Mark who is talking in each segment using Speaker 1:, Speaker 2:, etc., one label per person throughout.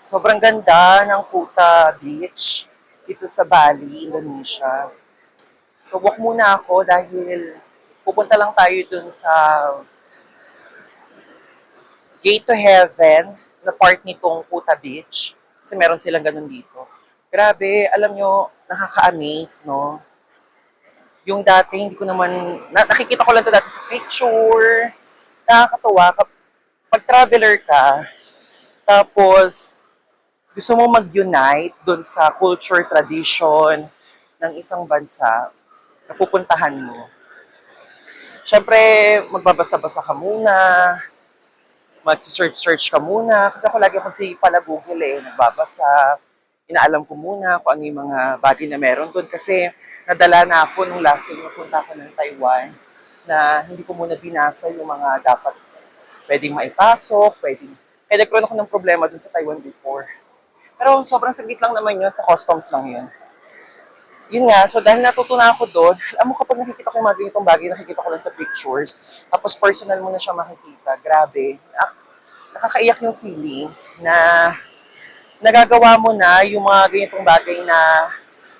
Speaker 1: Sobrang ganda ng Kuta Beach dito sa Bali, Indonesia. So walk muna ako dahil pupunta lang tayo dun sa Gate to Heaven na part nitong Kuta Beach. Kasi meron silang ganun dito. Grabe, alam nyo, nakaka-amaze, no? Yung dati, hindi ko naman, nakikita ko lang to dati sa picture. Nakakatuwa, pag traveler ka, tapos gusto mo mag-unite doon sa culture, tradition ng isang bansa na pupuntahan mo. Siyempre, magbabasa-basa ka muna, mag-search-search ka muna. Kasi ako lagi akong si pala Google nagbabasa. Inaalam ko muna kung ano yung mga bagay na meron doon. Kasi nadala na ako nung last time napunta ako ng Taiwan na hindi ko muna binasa yung mga dapat pwedeng maipasok, pwedeng... Kaya nagkaroon ako ng problema dun sa Taiwan before. Pero sobrang saglit lang naman yun, sa customs lang yun. Yun nga, so dahil natutunan ako doon, alam mo kapag nakikita ko yung mga ganitong bagay, nakikita ko lang sa pictures, tapos personal mo na siya makikita, grabe. Nakakaiyak yung feeling na nagagawa mo na yung mga ganitong bagay na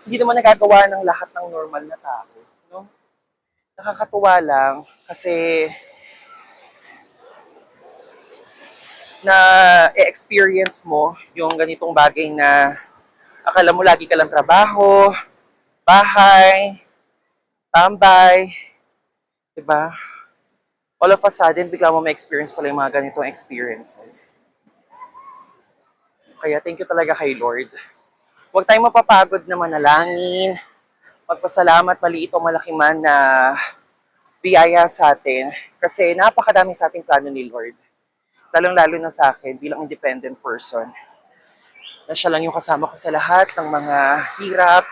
Speaker 1: hindi naman nagagawa ng lahat ng normal na tao. No? Nakakatuwa lang kasi na e-experience mo yung ganitong bagay na akala mo lagi ka lang trabaho, bahay, tambay, diba? All of a sudden, bigla mo ma-experience pala yung mga ganitong experiences. Kaya thank you talaga kay Lord. Huwag tayong mapapagod na manalangin, magpasalamat, maliit o malaki man na biyaya sa atin. Kasi napakadami sa ating plano ni Lord. Lalong-lalo na sa akin bilang independent person. Na siya lang yung kasama ko sa lahat ng mga hirap,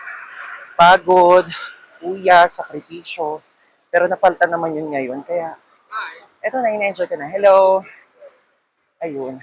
Speaker 1: pagod, uyat, sakripisyo. Pero napalitan naman yun ngayon. Kaya, eto na, in-enjoy ko na. Hello! Ayun.